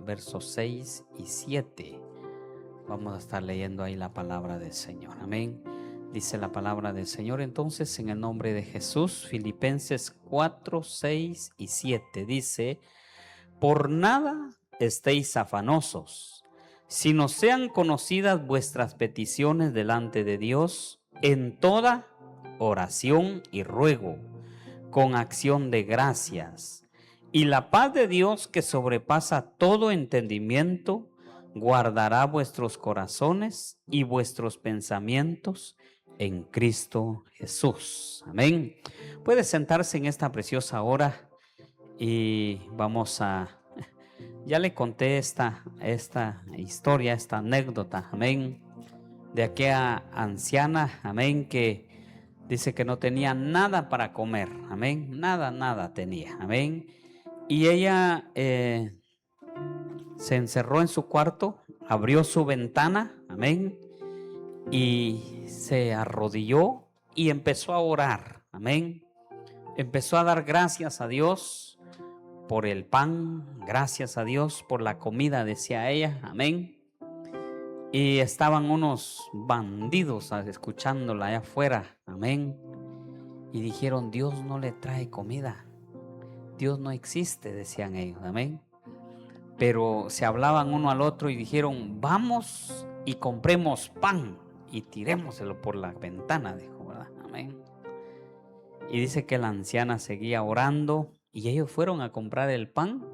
versos 6 y 7. Vamos a estar leyendo ahí la palabra del Señor. Amén. Dice la palabra del Señor entonces en el nombre de Jesús. Filipenses 4, 6 y 7 dice: por nada estéis afanosos, sino sean conocidas vuestras peticiones delante de Dios en toda oración y ruego, con acción de gracias. Y la paz de Dios, que sobrepasa todo entendimiento, guardará vuestros corazones y vuestros pensamientos en Cristo Jesús. Amén. Puede sentarse en esta preciosa hora y vamos a... Ya le conté esta historia, esta anécdota, amén, de aquella anciana, amén, que dice que no tenía nada para comer, amén, nada tenía, amén. Y ella se encerró en su cuarto, abrió su ventana, amén, y se arrodilló y empezó a orar, amén. Empezó a dar gracias a Dios por el pan, gracias a Dios por la comida, decía ella, amén. Y estaban unos bandidos escuchándola allá afuera, amén. Y dijeron: Dios no le trae comida, Dios no existe, decían ellos, amén. Pero se hablaban uno al otro y dijeron: vamos y compremos pan y tirémoselo por la ventana, dijo, ¿verdad? Amén. Y dice que la anciana seguía orando y ellos fueron a comprar el pan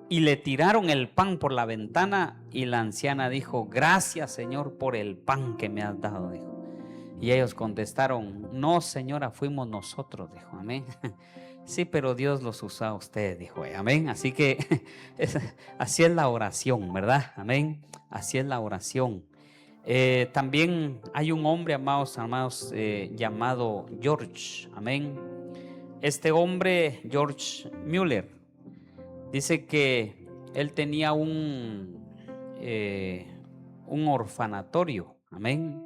y le tiraron el pan por la ventana y la anciana dijo: gracias, Señor, por el pan que me has dado, dijo. Y ellos contestaron: no, señora, fuimos nosotros, dijo, amén. Sí, pero Dios los usó a ustedes, dijo ella, amén. Así que así es la oración, ¿verdad? Amén. Así es la oración. También hay un hombre, amados, llamado George, amén. Este hombre, George Mueller, dice que él tenía un orfanatorio, amén.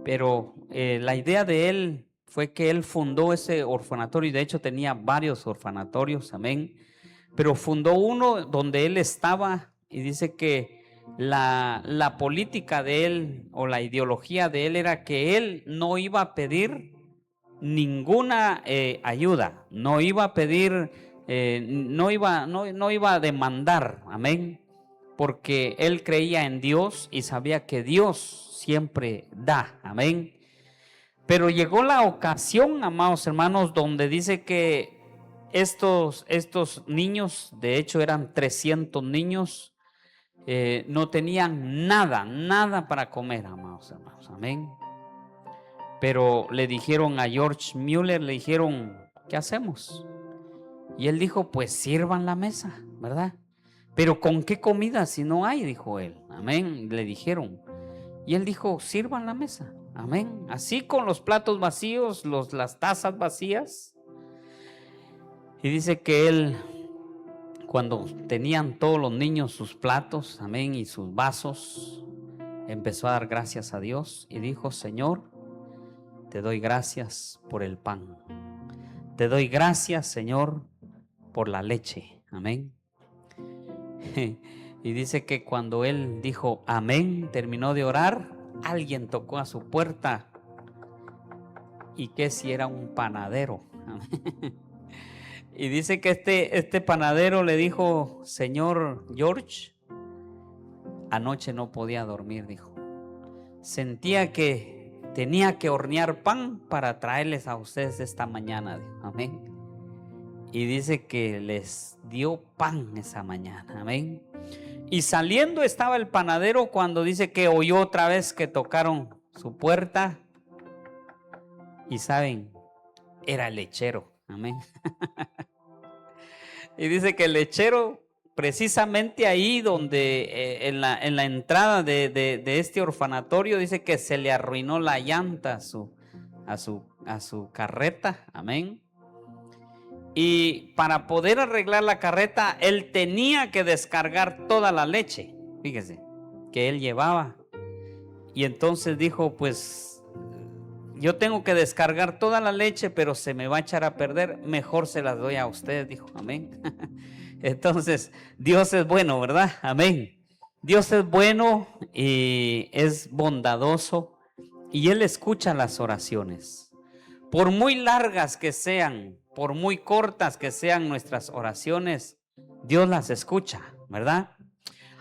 Pero la idea de él fue que él fundó ese orfanatorio, y de hecho tenía varios orfanatorios, amén. Pero fundó uno donde él estaba, y dice que la política de él o la ideología de él era que él no iba a pedir ninguna ayuda, no iba a pedir, no iba a demandar, amén, porque él creía en Dios y sabía que Dios siempre da, amén. Pero llegó la ocasión, amados hermanos, donde dice que estos niños, de hecho eran 300 niños, no tenían nada para comer, amados hermanos, amén. Pero le dijeron a George Mueller, le dijeron: ¿qué hacemos? Y él dijo: pues sirvan la mesa, ¿verdad? Pero ¿con qué comida si no hay? Dijo él, amén. Le dijeron. Y él dijo: sirvan la mesa, amén. Así, con los platos vacíos, las tazas vacías. Y dice que él, cuando tenían todos los niños sus platos, amén, y sus vasos, empezó a dar gracias a Dios y dijo: Señor, te doy gracias por el pan. Te doy gracias, Señor, por la leche, amén. Y dice que cuando él dijo amén, terminó de orar, alguien tocó a su puerta. Y que si era un panadero. Y dice que este panadero le dijo: señor George, anoche no podía dormir, dijo. Sentía que tenía que hornear pan para traerles a ustedes esta mañana, dijo, amén. Y dice que les dio pan esa mañana, amén. Y saliendo estaba el panadero cuando dice que oyó otra vez que tocaron su puerta. Y saben, era el lechero, amén. Y dice que el lechero, precisamente ahí donde en la entrada de este orfanatorio, dice que se le arruinó la llanta a su carreta, amén. Y para poder arreglar la carreta, él tenía que descargar toda la leche, fíjese, que él llevaba. Y entonces dijo: pues yo tengo que descargar toda la leche, pero se me va a echar a perder, mejor se las doy a ustedes, dijo, amén. Entonces, Dios es bueno, ¿verdad? Amén. Dios es bueno y es bondadoso y Él escucha las oraciones. Por muy largas que sean, por muy cortas que sean nuestras oraciones, Dios las escucha, ¿verdad?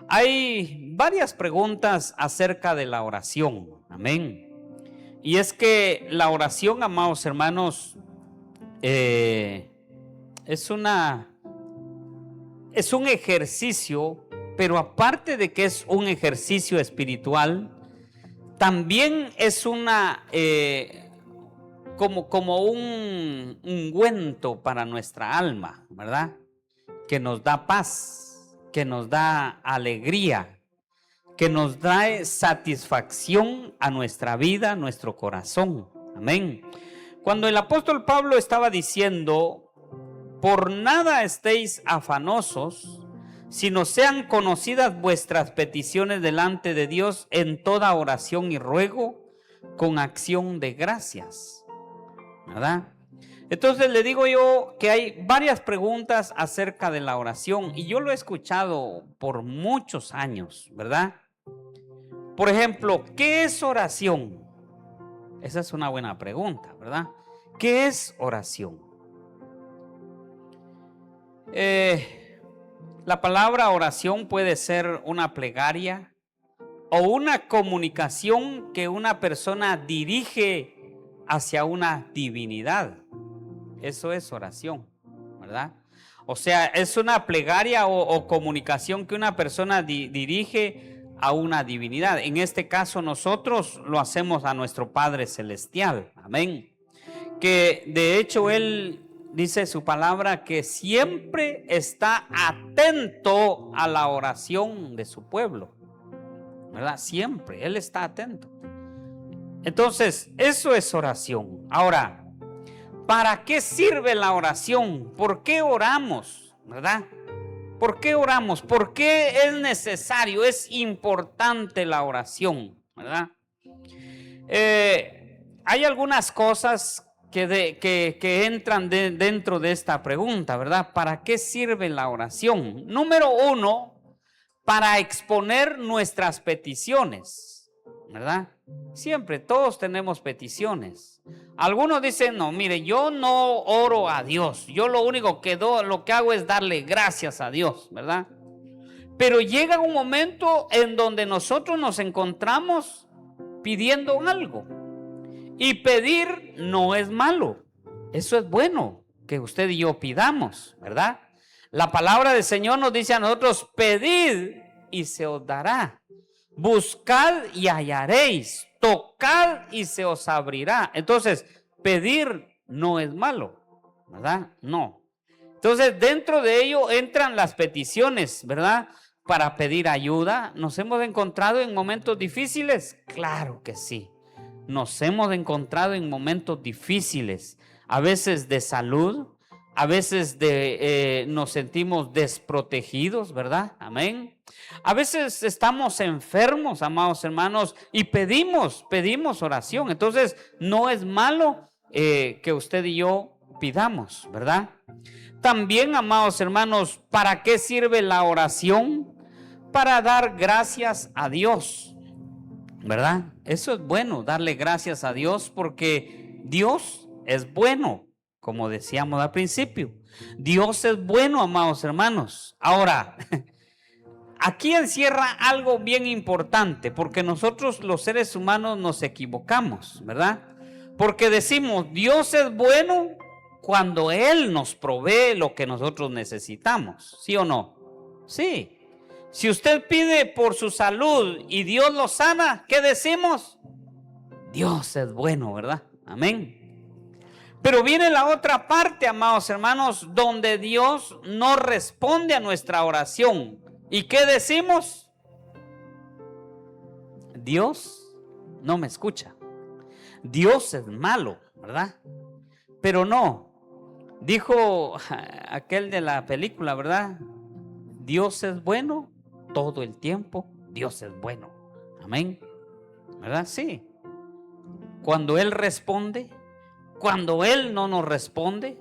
Hay varias preguntas acerca de la oración, amén. Y es que la oración, amados hermanos, es un ejercicio, pero aparte de que es un ejercicio espiritual, también es como un ungüento para nuestra alma, ¿verdad? Que nos da paz, que nos da alegría, que nos da satisfacción a nuestra vida, a nuestro corazón. Amén. Cuando el apóstol Pablo estaba diciendo, por nada estéis afanosos, sino sean conocidas vuestras peticiones delante de Dios en toda oración y ruego, con acción de gracias, ¿verdad? Entonces le digo yo que hay varias preguntas acerca de la oración y yo lo he escuchado por muchos años, ¿verdad? Por ejemplo, ¿qué es oración? Esa es una buena pregunta, ¿verdad? ¿Qué es oración? La palabra oración puede ser una plegaria o una comunicación que una persona dirige hacia una divinidad. Eso es oración, ¿verdad? O sea, es una plegaria o comunicación que una persona dirige a una divinidad. En este caso nosotros lo hacemos a nuestro Padre Celestial, amén. Que de hecho Él dice su palabra que siempre está atento a la oración de su pueblo, ¿verdad? Siempre, Él está atento. Entonces, eso es oración. Ahora, ¿para qué sirve la oración? ¿Por qué oramos? ¿Verdad? ¿Por qué oramos? ¿Por qué es necesario? Es importante la oración, ¿verdad? Hay algunas cosas que entran dentro de esta pregunta, ¿verdad? ¿Para qué sirve la oración? Número uno, para exponer nuestras peticiones, ¿verdad? Siempre, todos tenemos peticiones. Algunos dicen, no, mire, yo no oro a Dios, yo lo único lo que hago es darle gracias a Dios, ¿verdad? Pero llega un momento en donde nosotros nos encontramos pidiendo algo. Y pedir no es malo, eso es bueno, que usted y yo pidamos, ¿verdad? La palabra del Señor nos dice a nosotros, pedid y se os dará, buscad y hallaréis, tocad y se os abrirá. Entonces, pedir no es malo, ¿verdad? No. Entonces, dentro de ello entran las peticiones, ¿verdad? Para pedir ayuda. ¿Nos hemos encontrado en momentos difíciles? Claro que sí. Nos hemos encontrado en momentos difíciles, a veces de salud, a veces nos sentimos desprotegidos, ¿verdad? Amén. A veces estamos enfermos, amados hermanos, y pedimos oración. Entonces, no es malo que usted y yo pidamos, ¿verdad? También, amados hermanos, ¿para qué sirve la oración? Para dar gracias a Dios, ¿verdad? Eso es bueno, darle gracias a Dios porque Dios es bueno, como decíamos al principio. Dios es bueno, amados hermanos. Ahora, aquí encierra algo bien importante, porque nosotros los seres humanos nos equivocamos, ¿verdad? Porque decimos, Dios es bueno cuando Él nos provee lo que nosotros necesitamos, ¿sí o no? Sí. Si usted pide por su salud y Dios lo sana, ¿qué decimos? Dios es bueno, ¿verdad? Amén. Pero viene la otra parte, amados hermanos, donde Dios no responde a nuestra oración. ¿Y qué decimos? Dios no me escucha. Dios es malo, ¿verdad? Pero no. Dijo aquel de la película, ¿verdad? Dios es bueno todo el tiempo, Dios es bueno. Amén. ¿Verdad? Sí. Cuando Él responde, cuando Él no nos responde,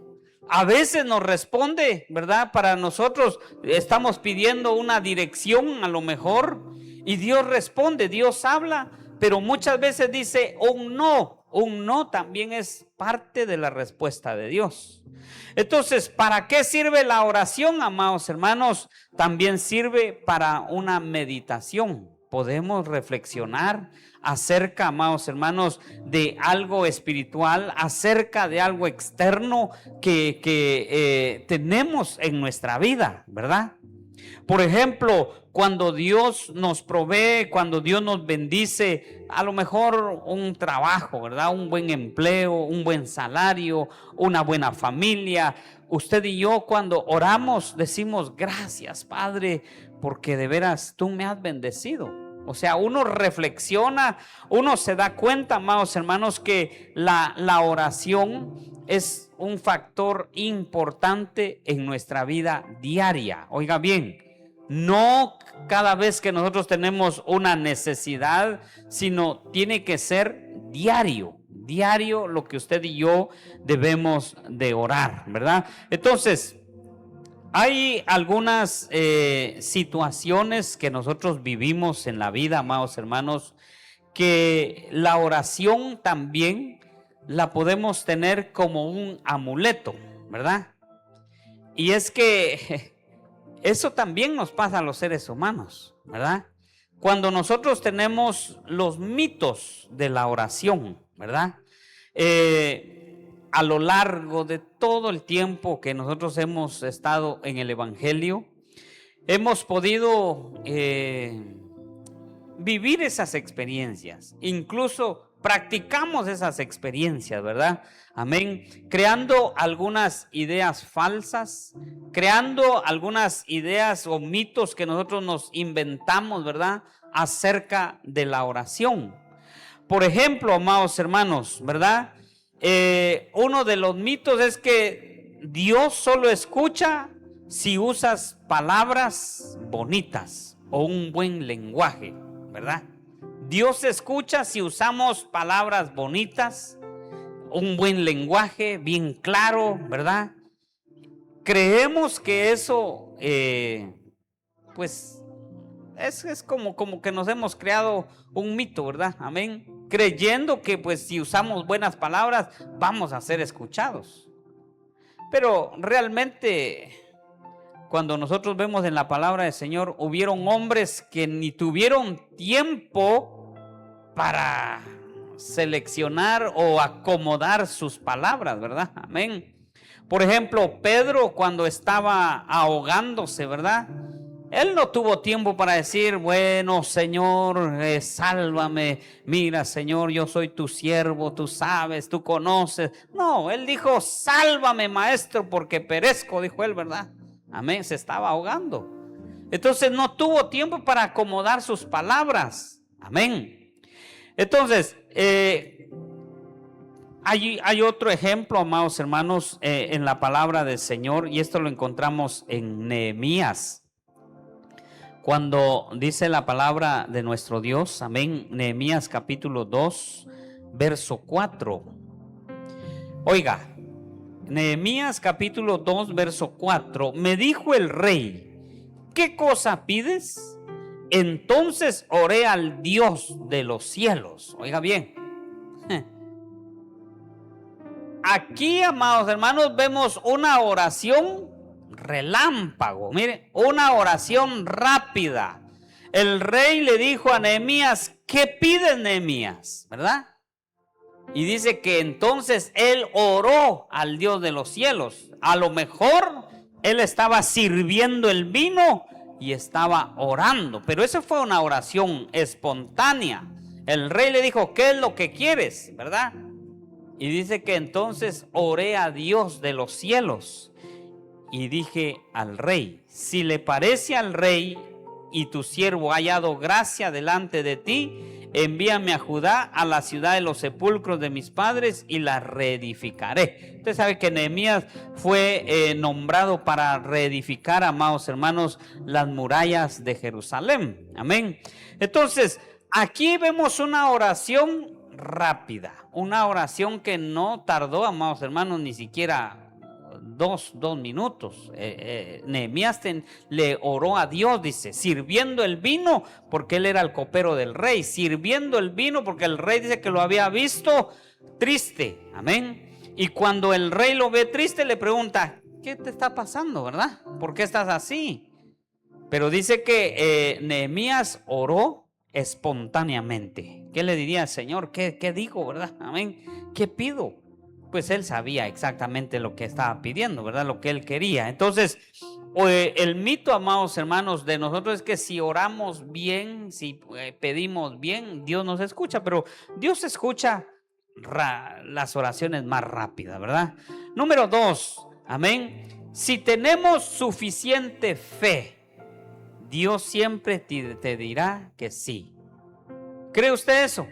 A veces nos responde, ¿verdad? Para nosotros estamos pidiendo una dirección a lo mejor y Dios responde, Dios habla, pero muchas veces dice un no. Un no también es parte de la respuesta de Dios. Entonces, ¿para qué sirve la oración, amados hermanos? También sirve para una meditación. Podemos reflexionar acerca, amados hermanos, de algo espiritual, acerca de algo externo que tenemos en nuestra vida, ¿verdad? Por ejemplo, cuando Dios nos provee, cuando Dios nos bendice, a lo mejor un trabajo, ¿verdad? Un buen empleo, un buen salario, una buena familia. Usted y yo cuando oramos decimos gracias, Padre, porque de veras tú me has bendecido. O sea, uno reflexiona, uno se da cuenta, amados hermanos, que la oración es un factor importante en nuestra vida diaria. Oiga bien, no cada vez que nosotros tenemos una necesidad, sino tiene que ser diario. Diario lo que usted y yo debemos de orar, ¿verdad? Entonces, hay algunas situaciones que nosotros vivimos en la vida, amados hermanos, que la oración también la podemos tener como un amuleto, ¿verdad? Y es que eso también nos pasa a los seres humanos, ¿verdad? Cuando nosotros tenemos los mitos de la oración, ¿verdad? A lo largo de todo el tiempo que nosotros hemos estado en el Evangelio, hemos podido vivir esas experiencias, incluso practicamos esas experiencias, ¿verdad? Amén. Creando algunas ideas falsas, creando algunas ideas o mitos que nosotros nos inventamos, ¿verdad? Acerca de la oración. Por ejemplo, amados hermanos, ¿verdad? Uno de los mitos es que Dios solo escucha si usas palabras bonitas o un buen lenguaje, ¿verdad? Dios escucha si usamos palabras bonitas, un buen lenguaje bien claro, ¿verdad? Creemos que eso, pues, es como que nos hemos creado un mito, ¿verdad? Amén. Creyendo que pues si usamos buenas palabras vamos a ser escuchados. Pero realmente cuando nosotros vemos en la palabra del Señor, hubieron hombres que ni tuvieron tiempo para seleccionar o acomodar sus palabras, ¿verdad? Amén. Por ejemplo, Pedro cuando estaba ahogándose, ¿verdad? Él no tuvo tiempo para decir, bueno, Señor, sálvame. Mira, Señor, yo soy tu siervo, tú sabes, tú conoces. No, él dijo, sálvame, maestro, porque perezco, dijo él, ¿verdad? Amén, se estaba ahogando. Entonces no tuvo tiempo para acomodar sus palabras. Amén. Entonces, hay otro ejemplo, amados hermanos, en la palabra del Señor, y esto lo encontramos en Nehemías. Cuando dice la palabra de nuestro Dios, amén, Nehemías capítulo 2, verso 4. Oiga, Nehemías capítulo 2, verso 4. Me dijo el rey, ¿qué cosa pides? Entonces oré al Dios de los cielos. Oiga bien. Aquí, amados hermanos, vemos una oración relámpago. Mire, una oración rápida. El rey le dijo a Nehemías, ¿qué pides, Nehemías? ¿Verdad? Y dice que entonces él oró al Dios de los cielos. A lo mejor él estaba sirviendo el vino y estaba orando, pero esa fue una oración espontánea. El rey le dijo, ¿qué es lo que quieres? ¿Verdad? Y dice que entonces oré a Dios de los cielos y dije al rey, si le parece al rey y tu siervo ha hallado gracia delante de ti, envíame a Judá, a la ciudad de los sepulcros de mis padres, y la reedificaré. Usted sabe que Nehemías fue nombrado para reedificar, amados hermanos, las murallas de Jerusalén. Amén. Entonces, aquí vemos una oración rápida, una oración que no tardó, amados hermanos, ni siquiera dos minutos. Nehemías le oró a Dios, dice, sirviendo el vino, porque él era el copero del rey, sirviendo el vino porque el rey dice que lo había visto triste, amén. Y cuando el rey lo ve triste, le pregunta, ¿qué te está pasando, verdad? ¿Por qué estás así? Pero dice que Nehemías oró espontáneamente. ¿Qué le diría al Señor? ¿Qué dijo, verdad? Amén. ¿Qué pido? Pues él sabía exactamente lo que estaba pidiendo, ¿verdad? Lo que él quería. Entonces, el mito, amados hermanos, de nosotros es que si oramos bien, si pedimos bien, Dios nos escucha, pero Dios escucha las oraciones más rápidas, ¿verdad? Número 2, amén. Si tenemos suficiente fe, Dios siempre te dirá que sí. ¿Cree usted eso?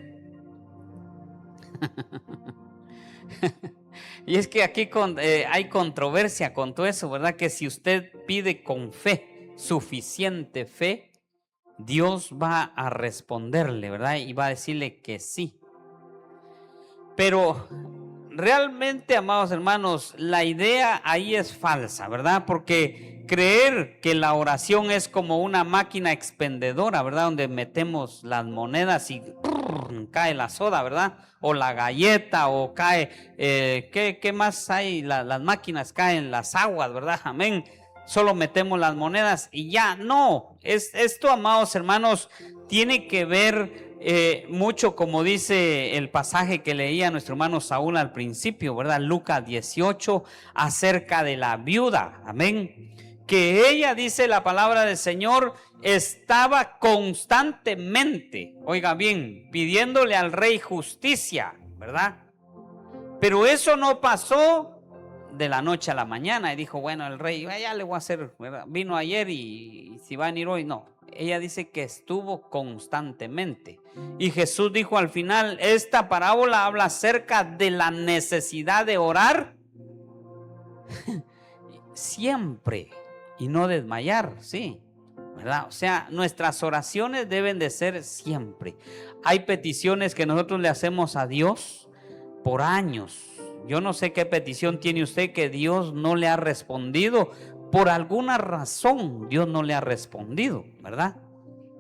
Y es que aquí hay controversia con todo eso, ¿verdad? Que si usted pide con fe, suficiente fe, Dios va a responderle, ¿verdad? Y va a decirle que sí. Pero realmente, amados hermanos, la idea ahí es falsa, ¿verdad? Porque creer que la oración es como una máquina expendedora, ¿verdad? Donde metemos las monedas y cae la soda, ¿verdad? O la galleta, o cae, ¿qué más hay? Las máquinas caen las aguas, ¿verdad? Amén. Solo metemos las monedas y ya. No, esto, amados hermanos, tiene que ver mucho, como dice el pasaje que leía nuestro hermano Saúl al principio, ¿verdad? Lucas 18, acerca de la viuda, amén. Que ella, dice la palabra del Señor, estaba constantemente, oiga bien, pidiéndole al rey justicia, ¿verdad? Pero eso no pasó de la noche a la mañana y dijo, bueno, el rey, ya le voy a hacer, ¿verdad? Vino ayer y si va a venir hoy, no. Ella dice que estuvo constantemente. Y Jesús dijo al final, esta parábola habla acerca de la necesidad de orar siempre y no desmayar, sí, ¿verdad? O sea, nuestras oraciones deben de ser siempre. Hay peticiones que nosotros le hacemos a Dios por años. Yo no sé qué petición tiene usted que Dios no le ha respondido. Por alguna razón Dios no le ha respondido, ¿verdad?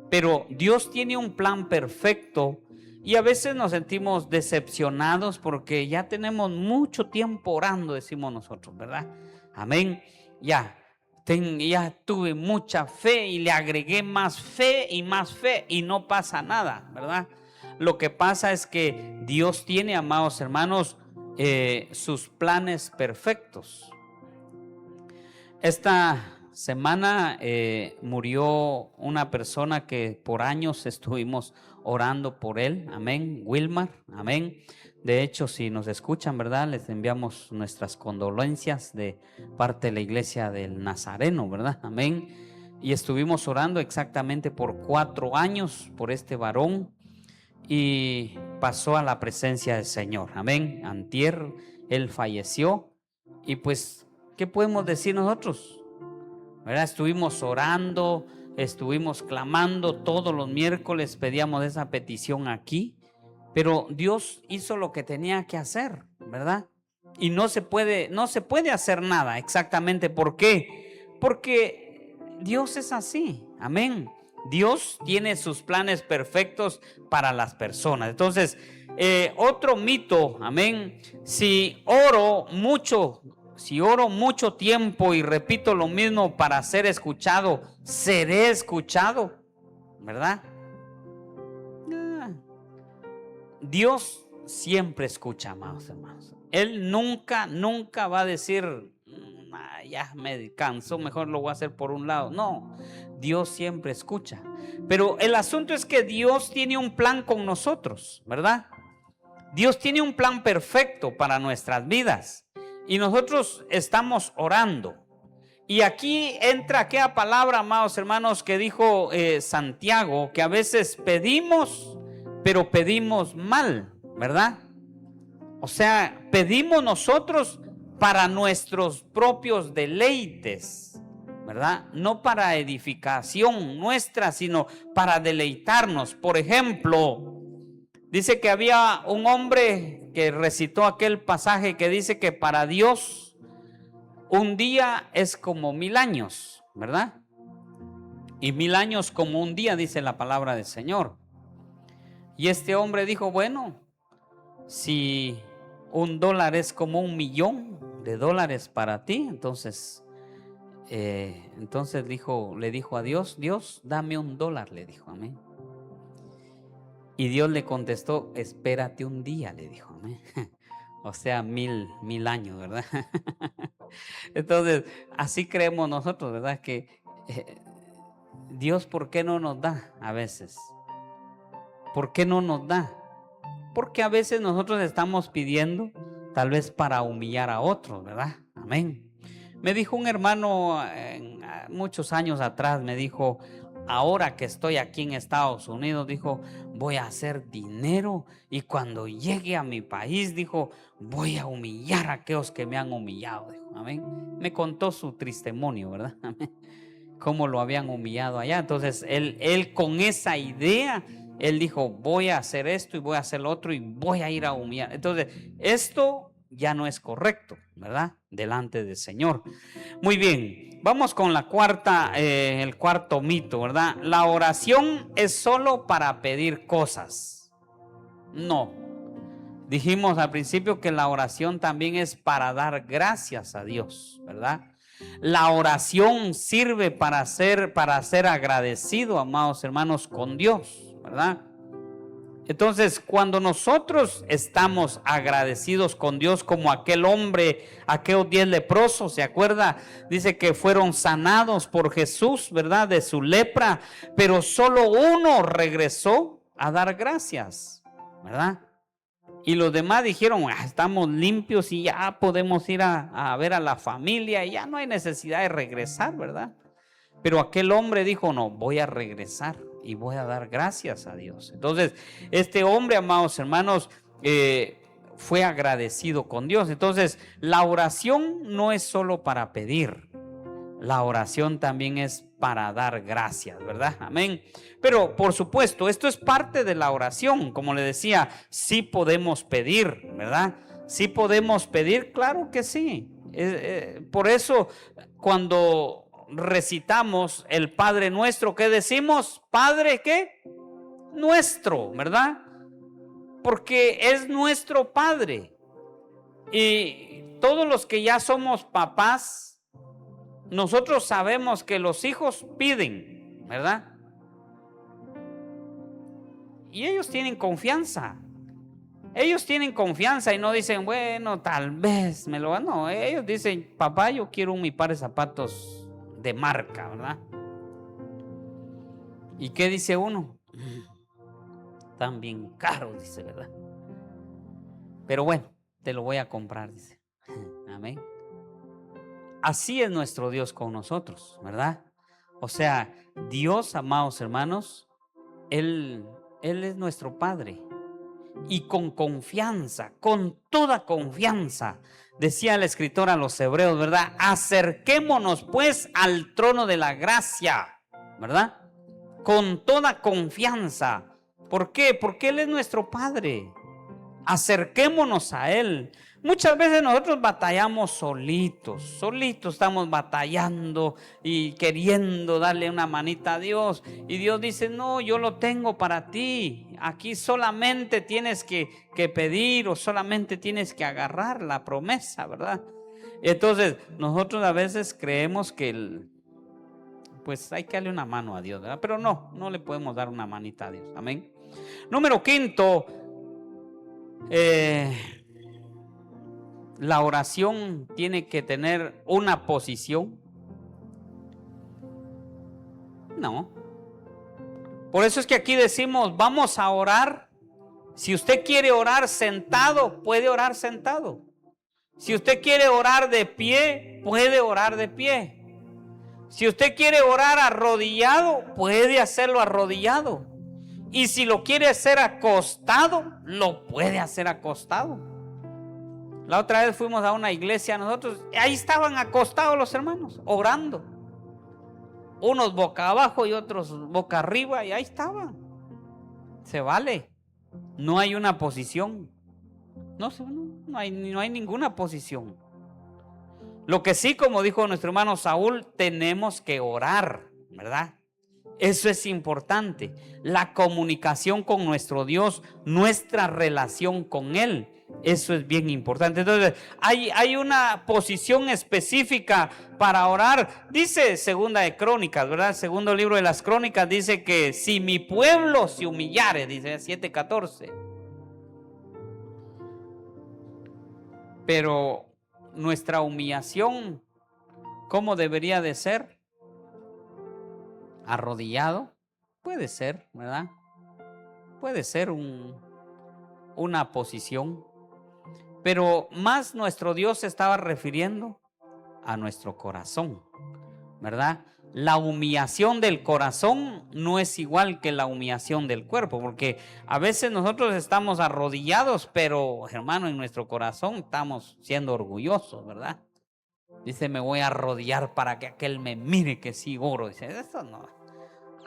Pero Dios tiene un plan perfecto y a veces nos sentimos decepcionados porque ya tenemos mucho tiempo orando, decimos nosotros, ¿verdad? Amén. Ya tuve mucha fe y le agregué más fe y no pasa nada, ¿verdad? Lo que pasa es que Dios tiene, amados hermanos, sus planes perfectos. Esta semana murió una persona que por años estuvimos orando por él, amén, Wilmar, amén. De hecho, si nos escuchan, ¿verdad? Les enviamos nuestras condolencias de parte de la iglesia del Nazareno, ¿verdad? Amén. Y estuvimos orando exactamente por 4 años por este varón y pasó a la presencia del Señor, amén. Antier él falleció y pues, ¿qué podemos decir nosotros? ¿Verdad? Estuvimos orando, estuvimos clamando todos los miércoles, pedíamos esa petición aquí, pero Dios hizo lo que tenía que hacer, ¿verdad? Y no se puede hacer nada exactamente. ¿Por qué? Porque Dios es así, amén. Dios tiene sus planes perfectos para las personas. Entonces, otro mito, amén. Si oro mucho tiempo y repito lo mismo para ser escuchado, seré escuchado, ¿verdad? Dios siempre escucha, amados hermanos. Él nunca va a decir, ya me canso, mejor lo voy a hacer por un lado. No, Dios siempre escucha. Pero el asunto es que Dios tiene un plan con nosotros, ¿verdad? Dios tiene un plan perfecto para nuestras vidas. Y nosotros estamos orando. Y aquí entra aquella palabra, amados hermanos, que dijo Santiago, que a veces pedimos, pero pedimos mal, ¿verdad? O sea, pedimos nosotros para nuestros propios deleites, ¿verdad? No para edificación nuestra, sino para deleitarnos. Por ejemplo, dice que había un hombre que recitó aquel pasaje que dice que para Dios Un día es como 1000 años, ¿verdad? Y 1000 años como un día, dice la palabra del Señor. Y este hombre dijo, bueno, si $1 es como $1.000.000 para ti, entonces le dijo a Dios, Dios, dame $1, le dijo, amén. Y Dios le contestó, espérate un día, le dijo, amén. O sea, 1000 años, ¿verdad? Entonces, así creemos nosotros, ¿verdad? Que Dios, ¿por qué no nos da a veces? ¿Por qué no nos da? Porque a veces nosotros estamos pidiendo tal vez para humillar a otros, ¿verdad? Amén. Me dijo un hermano muchos años atrás, me dijo, ahora que estoy aquí en Estados Unidos, dijo, voy a hacer dinero y cuando llegue a mi país, dijo, voy a humillar a aquellos que me han humillado. Dijo, amén. Me contó su testimonio, ¿verdad? Amén. Cómo lo habían humillado allá. Entonces él con esa idea, él dijo, voy a hacer esto y voy a hacer lo otro y voy a ir a humillar. Entonces, esto ya no es correcto, ¿verdad? Delante del Señor. Muy bien, vamos con la el cuarto mito, ¿verdad? La oración es solo para pedir cosas. No. Dijimos al principio que la oración también es para dar gracias a Dios, ¿verdad? La oración sirve para ser agradecido, amados hermanos, con Dios, ¿verdad? Entonces, cuando nosotros estamos agradecidos con Dios, como aquel hombre, aquellos 10 leprosos, ¿se acuerda? Dice que fueron sanados por Jesús, ¿verdad? De su lepra, pero solo uno regresó a dar gracias, ¿verdad? Y los demás dijeron, estamos limpios y ya podemos ir a ver a la familia y ya no hay necesidad de regresar, ¿verdad? Pero aquel hombre dijo, no, voy a regresar y voy a dar gracias a Dios. Entonces, este hombre, amados hermanos, fue agradecido con Dios. Entonces, la oración no es solo para pedir. La oración también es para dar gracias, ¿verdad? Amén. Pero por supuesto, esto es parte de la oración. Como le decía, sí podemos pedir, ¿verdad? Sí podemos pedir, claro que sí. Por eso, cuando recitamos el Padre Nuestro, ¿qué decimos? Padre, ¿qué? Nuestro, ¿verdad? Porque es nuestro Padre. Y todos los que ya somos papás, nosotros sabemos que los hijos piden, ¿verdad? Y ellos tienen confianza. Ellos tienen confianza y no dicen, bueno, tal vez me lo van. No, ellos dicen, papá, yo quiero mi par de zapatos de marca, ¿verdad? ¿Y qué dice uno? Están bien caros, dice, ¿verdad? Pero bueno, te lo voy a comprar, dice. Amén. Así es nuestro Dios con nosotros, ¿verdad? O sea, Dios, amados hermanos, Él es nuestro Padre. Y con confianza, con toda confianza, decía el escritor a los hebreos, ¿verdad? Acerquémonos pues al trono de la gracia, ¿verdad? Con toda confianza. ¿Por qué? Porque Él es nuestro Padre. Acerquémonos a Él. Muchas veces nosotros batallamos solitos estamos batallando y queriendo darle una manita a Dios. Y Dios dice, no, yo lo tengo para ti. Aquí solamente tienes que pedir o solamente tienes que agarrar la promesa, ¿verdad? Entonces, nosotros a veces creemos que pues hay que darle una mano a Dios, ¿verdad? Pero no le podemos dar una manita a Dios. Amén. Número 5. La oración tiene que tener una posición. No. Por eso es que aquí decimos, vamos a orar. Si usted quiere orar sentado, puede orar sentado. Si usted quiere orar de pie, puede orar de pie. Si usted quiere orar arrodillado, puede hacerlo arrodillado. Y si lo quiere hacer acostado, lo puede hacer acostado. La otra vez fuimos a una iglesia nosotros, ahí estaban acostados los hermanos, orando. Unos boca abajo y otros boca arriba, y ahí estaban. Se vale. No hay una posición. No hay ninguna posición. Lo que sí, como dijo nuestro hermano Saúl, tenemos que orar, ¿verdad? Eso es importante. La comunicación con nuestro Dios, nuestra relación con Él. Eso es bien importante. Entonces, hay una posición específica para orar. Dice Segunda de Crónicas, ¿verdad? Segundo libro de las Crónicas dice que si mi pueblo se humillare, dice 7:14. Pero nuestra humillación, ¿cómo debería de ser? Arrodillado, puede ser, ¿verdad? Puede ser una posición, pero más nuestro Dios se estaba refiriendo a nuestro corazón, ¿verdad? La humillación del corazón no es igual que la humillación del cuerpo, porque a veces nosotros estamos arrodillados, pero hermano, en nuestro corazón estamos siendo orgullosos, ¿verdad? Dice, me voy a arrodillar para que aquel me mire que sí oro. Dice, eso no.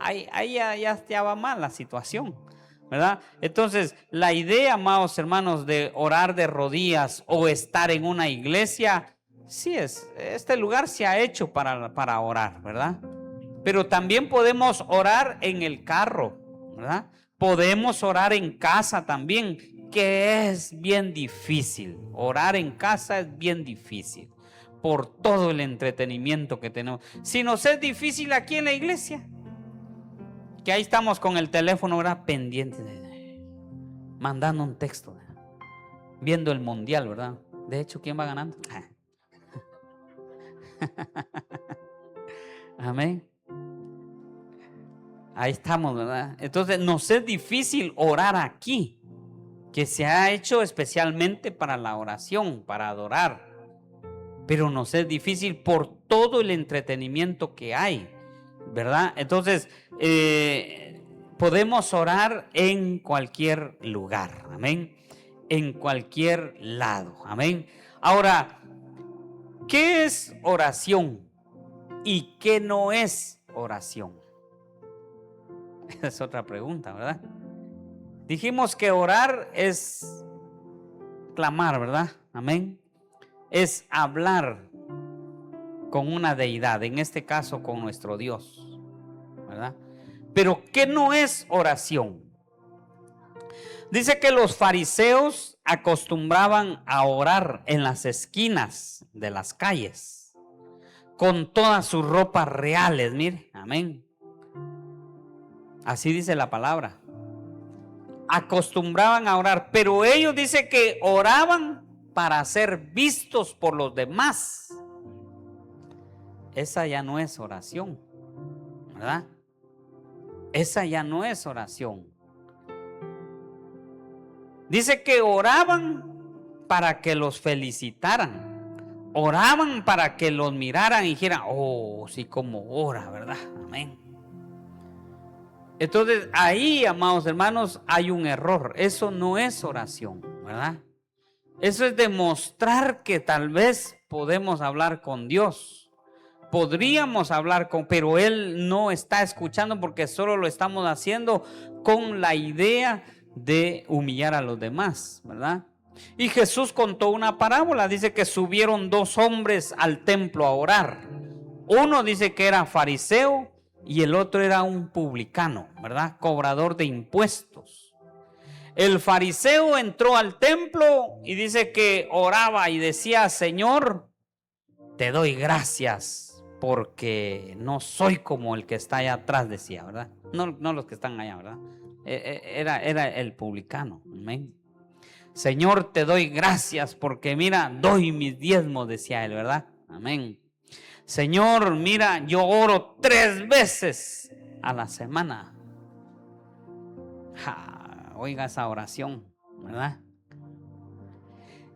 Ahí ya va mal la situación, ¿verdad? Entonces, la idea, amados hermanos, de orar de rodillas o estar en una iglesia, sí este lugar se ha hecho para orar, ¿verdad? Pero también podemos orar en el carro, ¿verdad? Podemos orar en casa también, que es bien difícil. Orar en casa es bien difícil por todo el entretenimiento que tenemos. Si nos es difícil aquí en la iglesia, que ahí estamos con el teléfono, ¿verdad? Pendiente, mandando un texto, ¿verdad? Viendo el mundial, ¿verdad? De hecho, ¿quién va ganando? Amén. Ahí estamos, ¿verdad? Entonces nos es difícil orar aquí, que se ha hecho especialmente para la oración, para adorar. Pero nos es difícil por todo el entretenimiento que hay, ¿verdad? Entonces, podemos orar en cualquier lugar, amén. En cualquier lado, amén. Ahora, ¿qué es oración y qué no es oración? Esa es otra pregunta, ¿verdad? Dijimos que orar es clamar, ¿verdad? Amén. Es hablar con una deidad, en este caso con nuestro Dios, ¿verdad? Pero ¿qué no es oración? Dice que los fariseos acostumbraban a orar en las esquinas de las calles, con todas sus ropas reales, mire, amén. Así dice la palabra. Acostumbraban a orar, pero ellos dicen que oraban para ser vistos por los demás. Esa ya no es oración, ¿verdad? Esa ya no es oración. Dice que oraban para que los felicitaran. Oraban para que los miraran y dijeran, oh, sí, como ora, ¿verdad? Amén. Entonces, ahí, amados hermanos, hay un error. Eso no es oración, ¿verdad? Eso es demostrar que tal vez podemos hablar con Dios. Podríamos hablar pero Él no está escuchando porque solo lo estamos haciendo con la idea de humillar a los demás, ¿verdad? Y Jesús contó una parábola. Dice que subieron dos hombres al templo a orar. Uno dice que era fariseo y el otro era un publicano, ¿verdad? Cobrador de impuestos. El fariseo entró al templo y dice que oraba y decía, Señor, te doy gracias porque no soy como el que está allá atrás, decía, ¿verdad? No los que están allá, ¿verdad? Era el publicano, amén. Señor, te doy gracias porque mira, doy mis diezmos, decía él, ¿verdad? Amén. Señor, mira, yo oro 3 veces a la semana. Oiga esa oración, ¿verdad?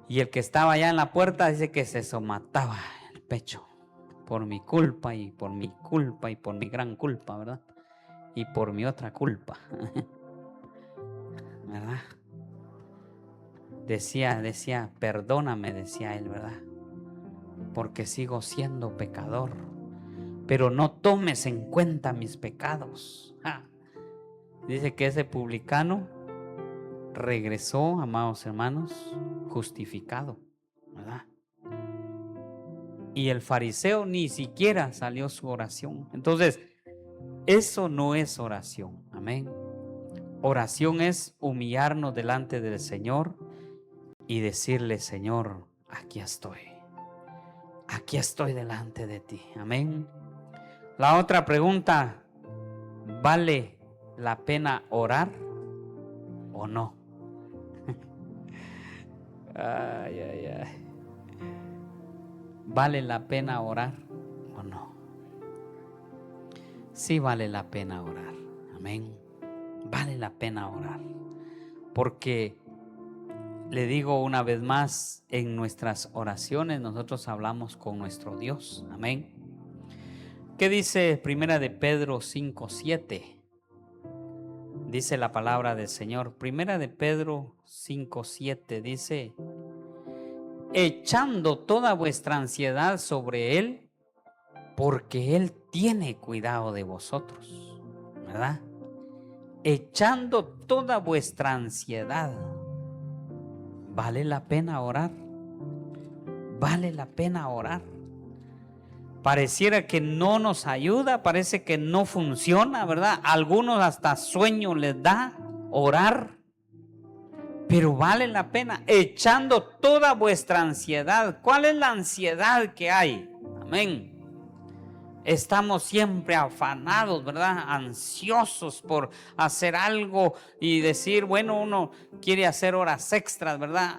Y el que estaba allá en la puerta dice que se somataba el pecho por mi culpa y por mi culpa y por mi gran culpa, ¿verdad? Y por mi otra culpa, ¿verdad? Decía, perdóname, decía él, ¿verdad? Porque sigo siendo pecador, pero no tomes en cuenta mis pecados. Dice que ese publicano regresó, amados hermanos, justificado, ¿verdad? y el fariseo ni siquiera salió su oración. Entonces, eso no es oración. Amén. Oración es humillarnos delante del Señor y decirle: Señor, aquí estoy delante de ti. Amén. La otra pregunta: ¿vale la pena orar o no? Ay, ay, ay. ¿Vale la pena orar o no? Sí vale la pena orar. Amén. Vale la pena orar. Porque le digo una vez más, en nuestras oraciones nosotros hablamos con nuestro Dios. Amén. ¿Qué dice Primera de Pedro 5:7? Dice la palabra del Señor. Primera de Pedro 5:7 dice: echando toda vuestra ansiedad sobre Él, porque Él tiene cuidado de vosotros. ¿Verdad? Echando toda vuestra ansiedad. ¿Vale la pena orar? ¿Vale la pena orar? Pareciera que no nos ayuda, parece que no funciona, ¿verdad? Algunos hasta sueño les da orar. Pero vale la pena, echando toda vuestra ansiedad. ¿Cuál es la ansiedad que hay? Amén. Estamos siempre afanados, ¿verdad? Ansiosos por hacer algo y decir, bueno, uno quiere hacer horas extras, ¿verdad?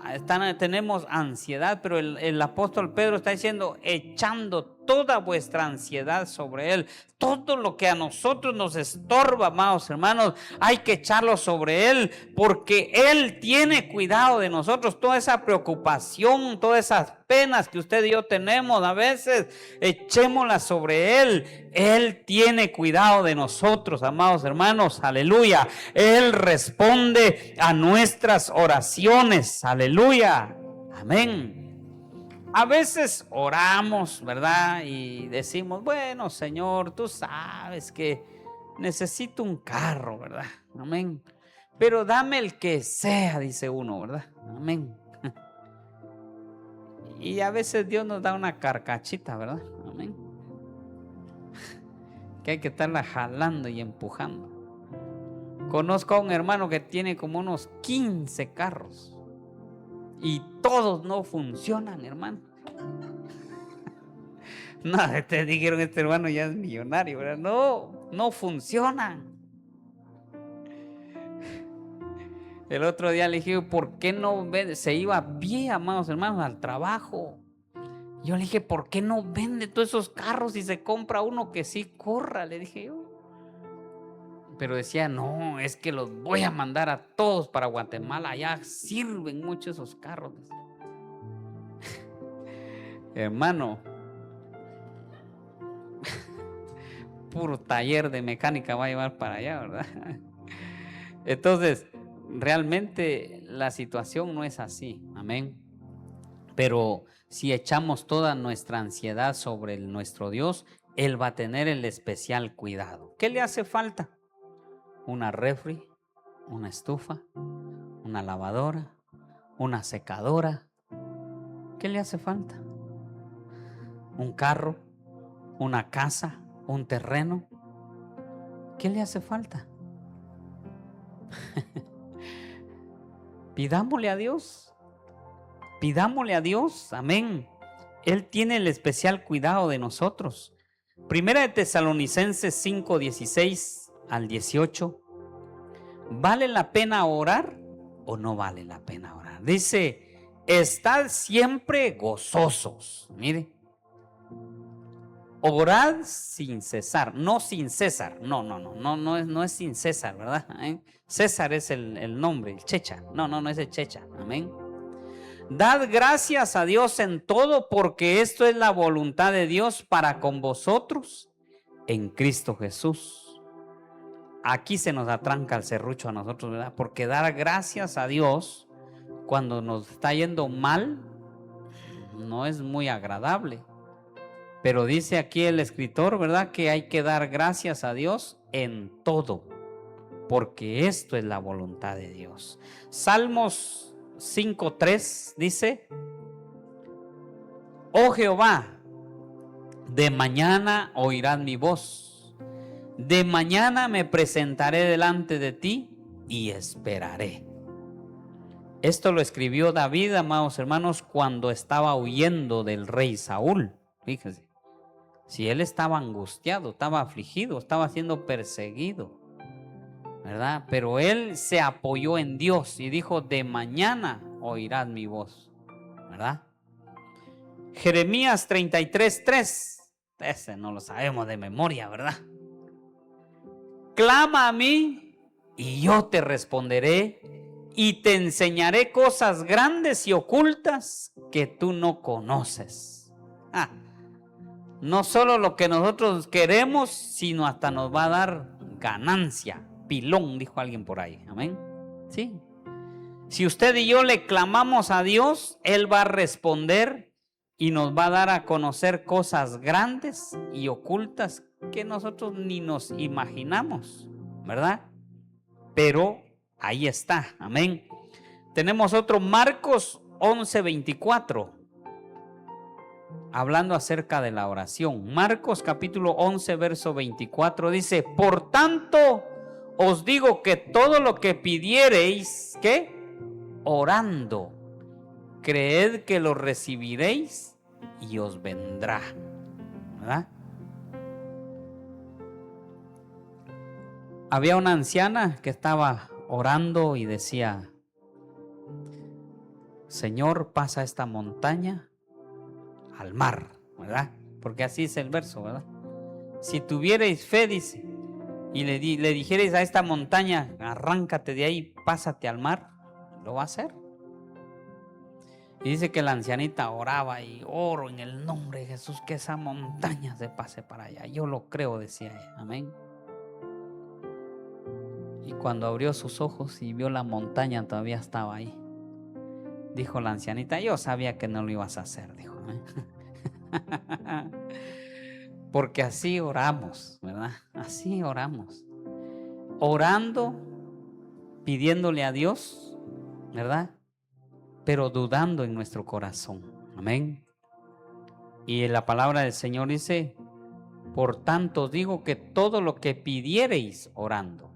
Tenemos ansiedad, pero el apóstol Pedro está diciendo: echando toda vuestra ansiedad sobre Él. Todo lo que a nosotros nos estorba, amados hermanos, hay que echarlo sobre Él, porque Él tiene cuidado de nosotros. Toda esa preocupación, todas esas penas que usted y yo tenemos a veces, echémoslas sobre Él. Él tiene cuidado de nosotros, amados hermanos. Aleluya. Él responde a nuestras oraciones. Aleluya. Amén. A veces oramos, ¿verdad? Y decimos: bueno, Señor, tú sabes que necesito un carro, ¿verdad? Amén. Pero dame el que sea, dice uno, ¿verdad? Amén. Y a veces Dios nos da una carcachita, ¿verdad? Amén. Que hay que estarla jalando y empujando. Conozco a un hermano que tiene como unos 15 carros y todos no funcionan, hermano. No, te dijeron: este hermano ya es millonario, ¿verdad? No funcionan. El otro día le dije: ¿por qué no vende? Se iba a pie, amados hermanos, al trabajo. Yo le dije: ¿por qué no vende todos esos carros y se compra uno que sí corra? Le dije yo. Pero decía: no, es que los voy a mandar a todos para Guatemala, allá sirven mucho esos carros. Hermano, puro taller de mecánica va a llevar para allá, ¿verdad? Entonces, realmente la situación no es así. Amén. Pero si echamos toda nuestra ansiedad sobre nuestro Dios, Él va a tener el especial cuidado. ¿Qué le hace falta? Una refri, una estufa, una lavadora, una secadora. ¿Qué le hace falta? Un carro, una casa, un terreno. ¿Qué le hace falta? Pidámosle a Dios. Pidámosle a Dios. Amén. Él tiene el especial cuidado de nosotros. Primera de Tesalonicenses 5:16 al 18. ¿Vale la pena orar o no vale la pena orar? Dice: estad siempre gozosos. Mire. Orad sin cesar, no sin César. No es sin César, ¿verdad? César es el nombre, el Checha. No es el Checha. Amén. Dad gracias a Dios en todo, porque esto es la voluntad de Dios para con vosotros en Cristo Jesús. Aquí se nos atranca el serrucho a nosotros, ¿verdad? Porque dar gracias a Dios cuando nos está yendo mal no es muy agradable. Pero dice aquí el escritor, ¿verdad?, que hay que dar gracias a Dios en todo, porque esto es la voluntad de Dios. Salmos 5:3 dice: oh Jehová, De mañana oirás mi voz. De mañana me presentaré delante de ti y esperaré. Esto lo escribió David, amados hermanos, cuando estaba huyendo del rey Saúl. Fíjense, si él estaba angustiado, estaba afligido, estaba siendo perseguido, ¿verdad? Pero él se apoyó en Dios y dijo, de mañana oirás mi voz, ¿verdad? Jeremías 33:3. Ese no lo sabemos de memoria, ¿verdad? Clama a mí y yo te responderé y te enseñaré cosas grandes y ocultas que tú no conoces. No solo lo que nosotros queremos, sino hasta nos va a dar ganancia. Pilón, dijo alguien por ahí. Amén. Sí. Si usted y yo le clamamos a Dios, Él va a responder y nos va a dar a conocer cosas grandes y ocultas que nosotros ni nos imaginamos, ¿verdad? Pero ahí está, amén. Tenemos otro, Marcos 11:24, hablando acerca de la oración. Marcos capítulo 11, verso 24 dice, por tanto os digo que todo lo que pidiereis, ¿qué? Orando, creed que lo recibiréis y os vendrá, ¿verdad? Había una anciana que estaba orando y decía, Señor, pasa esta montaña al mar, ¿verdad? Porque así es el verso, ¿verdad? Si tuvierais fe, dice, y le dijerais a esta montaña, arráncate de ahí, pásate al mar, lo va a hacer. Y dice que la ancianita oraba y oro en el nombre de Jesús, que esa montaña se pase para allá. Yo lo creo, decía ella, amén. Y cuando abrió sus ojos y vio la montaña, todavía estaba ahí. Dijo la ancianita, yo sabía que no lo ibas a hacer, dijo. Porque así oramos, ¿verdad? Así oramos. Orando, pidiéndole a Dios, ¿verdad? Pero dudando en nuestro corazón. Amén. Y la palabra del Señor dice, por tanto digo que todo lo que pidiereis orando,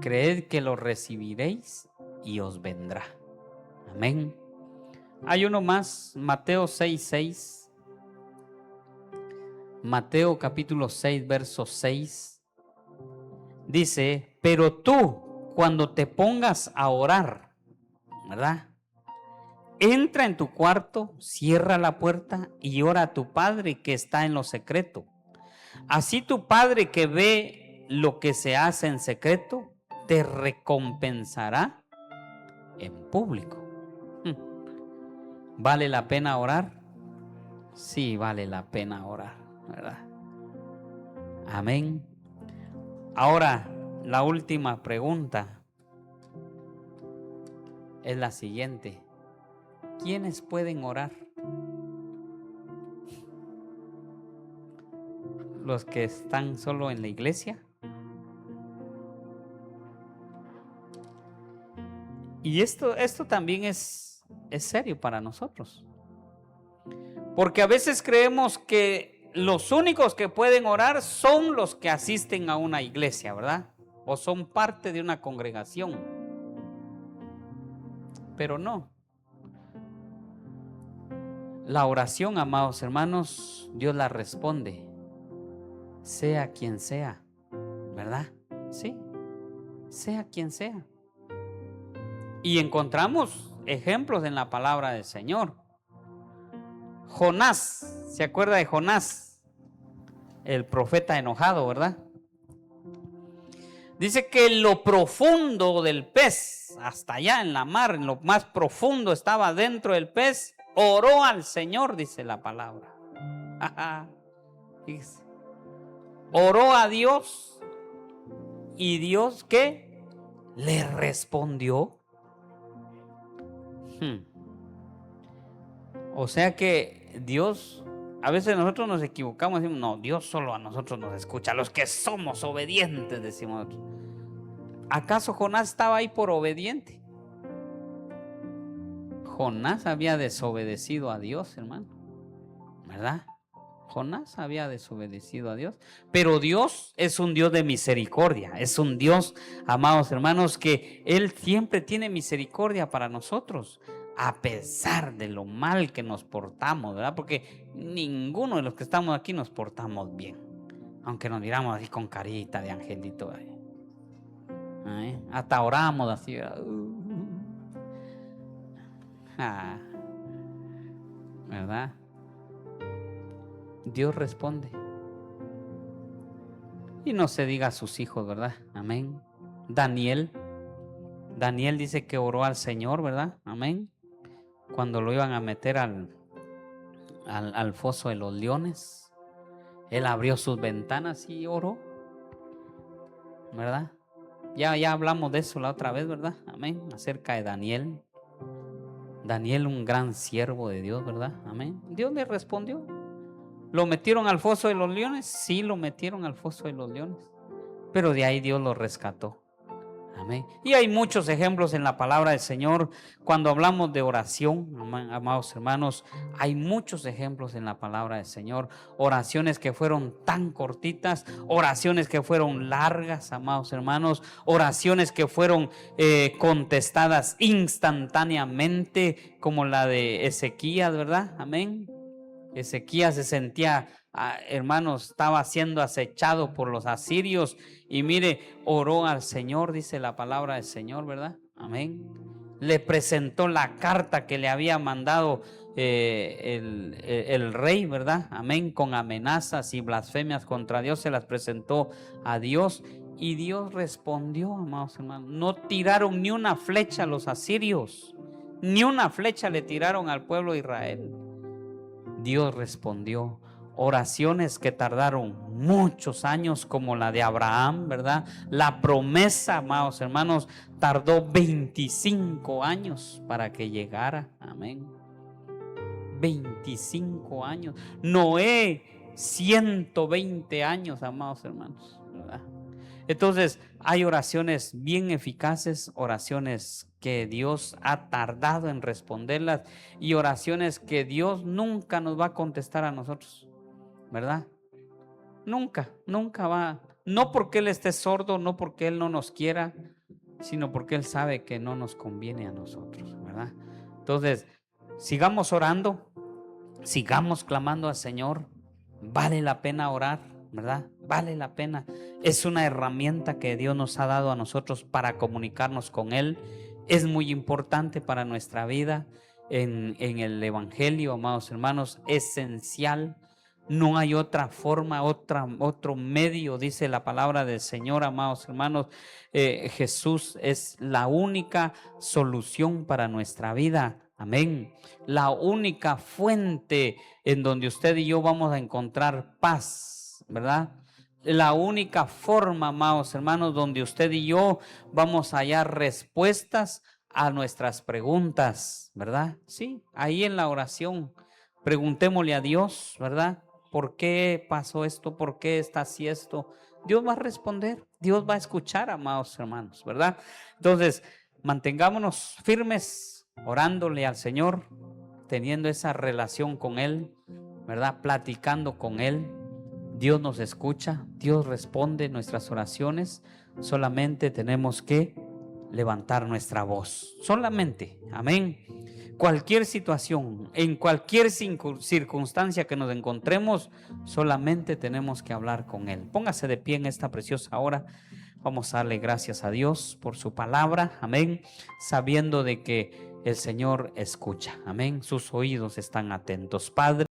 creed que lo recibiréis y os vendrá. Amén. Hay uno más, Mateo 6:6. Mateo capítulo 6, verso 6. Dice, pero tú, cuando te pongas a orar, ¿verdad? Entra en tu cuarto, cierra la puerta y ora a tu Padre que está en lo secreto. Así tu Padre que ve lo que se hace en secreto, te recompensará en público. ¿Vale la pena orar? Sí, vale la pena orar, ¿verdad? Amén. Ahora, la última pregunta es la siguiente. ¿Quiénes pueden orar? ¿Los que están solo en la iglesia? Y esto también es serio para nosotros. Porque a veces creemos que los únicos que pueden orar son los que asisten a una iglesia, ¿verdad? O son parte de una congregación. Pero no. La oración, amados hermanos, Dios la responde, sea quien sea, ¿verdad? Sí, sea quien sea. Y encontramos ejemplos en la palabra del Señor. Jonás, ¿se acuerda de Jonás? El profeta enojado, ¿verdad? Dice que en lo profundo del pez, hasta allá en la mar, en lo más profundo estaba dentro del pez, oró al Señor, dice la palabra. Oró a Dios y Dios, ¿qué? Le respondió. O sea que Dios, a veces nosotros nos equivocamos y decimos, no, Dios solo a nosotros nos escucha, los que somos obedientes, decimos nosotros. ¿Acaso Jonás estaba ahí por obediente? Jonás había desobedecido a Dios, hermano, ¿verdad? Jonás había desobedecido a Dios, pero Dios es un Dios de misericordia, es un Dios, amados hermanos, que Él siempre tiene misericordia para nosotros, a pesar de lo mal que nos portamos, ¿verdad? Porque ninguno de los que estamos aquí nos portamos bien, aunque nos miramos así con carita de angelito, hasta oramos así, ¿verdad? Dios responde. Y no se diga a sus hijos, ¿verdad? Amén. Daniel dice que oró al Señor, ¿verdad? Amén. Cuando lo iban a meter al foso de los leones, él abrió sus ventanas y oró, ¿verdad? Ya hablamos de eso la otra vez, ¿verdad? Amén. Acerca de Daniel. Daniel, un gran siervo de Dios, ¿verdad? Amén. Dios le respondió. ¿Lo metieron al foso de los leones? Sí, lo metieron al foso de los leones. Pero de ahí Dios lo rescató. Amén. Y hay muchos ejemplos en la palabra del Señor. Cuando hablamos de oración, amados hermanos, hay muchos ejemplos en la palabra del Señor. Oraciones que fueron tan cortitas, oraciones que fueron largas, amados hermanos, oraciones que fueron contestadas instantáneamente, como la de Ezequías, ¿verdad? Amén. Ezequías se sentía, hermanos, estaba siendo acechado por los asirios y mire, oró al Señor, dice la palabra del Señor, ¿verdad? Amén. Le presentó la carta que le había mandado el rey, ¿verdad? Amén. Con amenazas y blasfemias contra Dios se las presentó a Dios y Dios respondió, amados hermanos. No tiraron ni una flecha a los asirios, ni una flecha le tiraron al pueblo de Israel. Dios respondió. Oraciones que tardaron muchos años, como la de Abraham, ¿verdad? La promesa, amados hermanos, tardó 25 años para que llegara. Amén. 25 años. Noé, 120 años, amados hermanos, ¿verdad? Entonces, hay oraciones bien eficaces, oraciones que Dios ha tardado en responderlas y oraciones que Dios nunca nos va a contestar a nosotros, ¿verdad? Nunca va. No porque Él esté sordo, no porque Él no nos quiera, sino porque Él sabe que no nos conviene a nosotros, ¿verdad? Entonces, sigamos orando, sigamos clamando al Señor. Vale la pena orar, ¿verdad? Vale la pena. Es una herramienta que Dios nos ha dado a nosotros para comunicarnos con Él. Es muy importante para nuestra vida en el Evangelio, amados hermanos, esencial. No hay otra forma, otro medio, dice la palabra del Señor, amados hermanos. Jesús es la única solución para nuestra vida. Amén. La única fuente en donde usted y yo vamos a encontrar paz, ¿verdad? La única forma, amados hermanos, donde usted y yo vamos a hallar respuestas a nuestras preguntas, ¿verdad? Sí, ahí en la oración. Preguntémosle a Dios, ¿verdad? ¿Por qué pasó esto? ¿Por qué está así esto? Dios va a responder, Dios va a escuchar, amados hermanos, ¿verdad? Entonces, mantengámonos firmes, orándole al Señor, teniendo esa relación con Él, ¿verdad? Platicando con Él. Dios nos escucha, Dios responde nuestras oraciones. Solamente tenemos que levantar nuestra voz, solamente, amén. Cualquier situación, en cualquier circunstancia que nos encontremos, solamente tenemos que hablar con Él. Póngase de pie en esta preciosa hora. Vamos a darle gracias a Dios por su palabra, amén, sabiendo de que el Señor escucha, amén. Sus oídos están atentos. Padre.